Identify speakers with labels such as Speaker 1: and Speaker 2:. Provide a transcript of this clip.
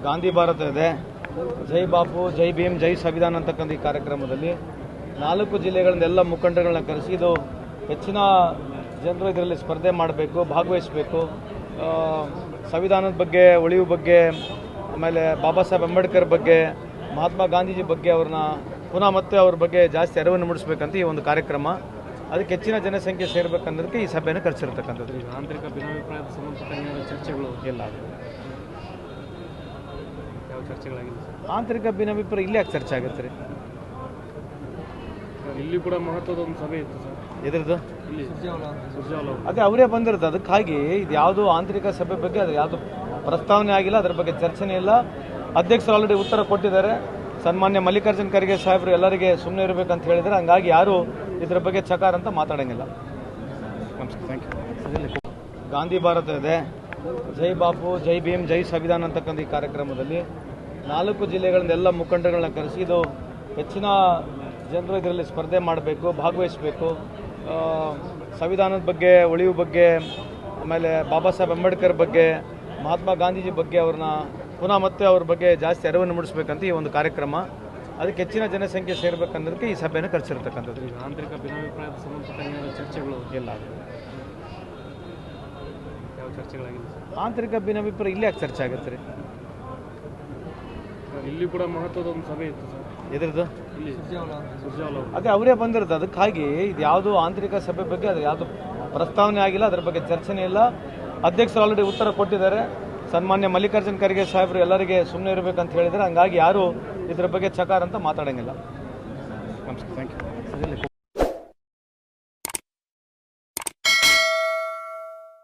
Speaker 1: ಗಾಂಧಿ ಭಾರತ ಇದೆ, ಜೈ ಬಾಪು, ಜೈ ಭೀಮ್, ಜೈ ಸಂವಿಧಾನ ಅಂತಕ್ಕಂಥ ಈ ಕಾರ್ಯಕ್ರಮದಲ್ಲಿ 4 ಜಿಲ್ಲೆಗಳಿಂದ ಎಲ್ಲ ಮುಖಂಡಗಳನ್ನ ಕರೆಸಿ ಇದು ಹೆಚ್ಚಿನ ಜನರು ಇದರಲ್ಲಿ ಸ್ಪರ್ಧೆ ಮಾಡಬೇಕು, ಭಾಗವಹಿಸಬೇಕು. ಸಂವಿಧಾನದ ಬಗ್ಗೆ, ಉಳಿವು ಬಗ್ಗೆ, ಆಮೇಲೆ ಬಾಬಾ ಸಾಹೇಬ್ ಅಂಬೇಡ್ಕರ್ ಬಗ್ಗೆ, ಮಹಾತ್ಮ ಗಾಂಧೀಜಿ ಬಗ್ಗೆ ಅವ್ರನ್ನ ಪುನಃ ಮತ್ತೆ ಅವ್ರ ಬಗ್ಗೆ ಜಾಸ್ತಿ ಅರಿವನ್ನು ಮೂಡಿಸಬೇಕಂತ ಈ ಒಂದು ಕಾರ್ಯಕ್ರಮ. ಅದಕ್ಕೆ ಹೆಚ್ಚಿನ ಜನಸಂಖ್ಯೆ ಸೇರಬೇಕನ್ನೋದಕ್ಕೆ ಈ ಸಭೆಯನ್ನು ಕರೆಸಿರ್ತಕ್ಕಂಥದ್ದು.
Speaker 2: ಆಂತರಿಕ ಭಿನ್ನಾಭಿಪ್ರಾಯದ ಸಂಬಂಧಪಟ್ಟ ಚರ್ಚೆಗಳು
Speaker 1: ಎಲ್ಲ
Speaker 2: ಯಾವ ಚರ್ಚೆಗಳಾಗಿದೆ?
Speaker 1: ಆಂತರಿಕ ಭಿನ್ನಾಭಿಪ್ರಾಯ ಇಲ್ಲಿ ಯಾಕೆ ಚರ್ಚೆ ಆಗುತ್ತೆ ರೀ?
Speaker 2: ಇಲ್ಲಿ ಕೂಡ ಮಹತ್ವದ ಒಂದು ಸಭೆ ಇತ್ತು ಸರ್.
Speaker 1: ಎದ್ರದ್ದು?
Speaker 2: ಇಲ್ಲಿ ಸುರ್ಜೇವಾಲಾ
Speaker 1: ಅದೇ ಅವರೇ ಬಂದಿರೋದು. ಅದಕ್ಕಾಗಿ ಇದು ಯಾವುದು ಆಂತರಿಕ ಸಭೆ ಬಗ್ಗೆ ಅದು ಯಾವುದು ಪ್ರಸ್ತಾವನೆ ಆಗಿಲ್ಲ, ಅದರ ಬಗ್ಗೆ ಚರ್ಚೆನೇ ಇಲ್ಲ. ಅಧ್ಯಕ್ಷರು ಆಲ್ರೆಡಿ ಉತ್ತರ ಕೊಟ್ಟಿದ್ದಾರೆ. ಸನ್ಮಾನ್ಯ ಮಲ್ಲಿಕಾರ್ಜುನ್ ಖರ್ಗೆ ಸಾಹೇಬರು ಎಲ್ಲರಿಗೆ ಸುಮ್ಮನೆ ಇರಬೇಕಂತ ಹೇಳಿದರೆ, ಹಂಗಾಗಿ ಯಾರು ಇದರ ಬಗ್ಗೆ ಚಕಾರ ಅಂತ ಮಾತಾಡೋಂಗಿಲ್ಲ. ನಮಸ್ಕಾರ, ಥ್ಯಾಂಕ್ ಯು. ಗಾಂಧಿ ಭಾರತ ಇದೆ, ಜೈ ಬಾಪು, ಜೈ ಭೀಮ್, ಜೈ ಸಂವಿಧಾನ ಅಂತಕ್ಕಂಥ ಈ ಕಾರ್ಯಕ್ರಮದಲ್ಲಿ 4 ಜಿಲ್ಲೆಗಳಿಂದ ಎಲ್ಲ ಮುಖಂಡಗಳನ್ನ ಕರೆಸಿ ಇದು ಹೆಚ್ಚಿನ ಜನರು ಇದರಲ್ಲಿ ಸ್ಪರ್ಧೆ ಮಾಡಬೇಕು, ಭಾಗವಹಿಸಬೇಕು. ಸಂವಿಧಾನದ ಬಗ್ಗೆ, ಉಳಿವು ಬಗ್ಗೆ, ಆಮೇಲೆ ಬಾಬಾ ಸಾಹೇಬ್ ಅಂಬೇಡ್ಕರ್ ಬಗ್ಗೆ, ಮಹಾತ್ಮ ಗಾಂಧೀಜಿ ಬಗ್ಗೆ ಅವ್ರನ್ನ ಪುನಃ ಮತ್ತೆ ಅವ್ರ ಬಗ್ಗೆ ಜಾಸ್ತಿ ಅರಿವನ್ನು ಮೂಡಿಸಬೇಕಂತ ಈ ಒಂದು ಕಾರ್ಯಕ್ರಮ. ಅದಕ್ಕೆ ಹೆಚ್ಚಿನ ಜನಸಂಖ್ಯೆ ಸೇರಬೇಕನ್ನೋದಕ್ಕೆ ಈ ಸಭೆಯನ್ನು ಕರೆಸಿರ್ತಕ್ಕಂಥದ್ದು.
Speaker 2: ಆಂತರಿಕ ಭಿನ್ನಾಭಿಪ್ರಾಯದ ಸಂಬಂಧಪಟ್ಟ ಚರ್ಚೆಗಳು
Speaker 1: ಎಲ್ಲ
Speaker 2: ಯಾವ ಚರ್ಚೆಗಳಾಗಿದೆ?
Speaker 1: ಆಂತರಿಕ ಭಿನ್ನಾಭಿಪ್ರಾಯ ಇಲ್ಲಿ ಯಾಕೆ ಚರ್ಚೆ ಆಗುತ್ತೆ ರೀ?
Speaker 2: ಇಲ್ಲಿ ಕೂಡ ಮಹತ್ವದ ಒಂದು ಸಭೆ ಇತ್ತು ಸರ್.
Speaker 1: ಎದ್ರದ್ದು?
Speaker 2: ಇಲ್ಲಿ ಸುರ್ಜೇವಾಲಾ
Speaker 1: ಅದೇ ಅವರೇ ಬಂದಿರೋದು. ಅದಕ್ಕಾಗಿ ಇದು ಯಾವುದು ಆಂತರಿಕ ಸಭೆ ಬಗ್ಗೆ ಅದು ಯಾವುದು ಪ್ರಸ್ತಾವನೆ ಆಗಿಲ್ಲ, ಅದರ ಬಗ್ಗೆ ಚರ್ಚೆನೇ ಇಲ್ಲ. ಅಧ್ಯಕ್ಷರು ಆಲ್ರೆಡಿ ಉತ್ತರ ಕೊಟ್ಟಿದ್ದಾರೆ. ಸನ್ಮಾನ್ಯ ಮಲ್ಲಿಕಾರ್ಜುನ್ ಖರ್ಗೆ ಸಾಹೇಬರು ಎಲ್ಲರಿಗೆ ಸುಮ್ಮನೆ ಇರಬೇಕಂತ ಹೇಳಿದರೆ, ಹಂಗಾಗಿ ಯಾರು ಇದರ ಬಗ್ಗೆ ಚಕಾರ ಅಂತ ಮಾತಾಡೋಂಗಿಲ್ಲ. ನಮಸ್ಕಾರ, ಥ್ಯಾಂಕ್ ಯು.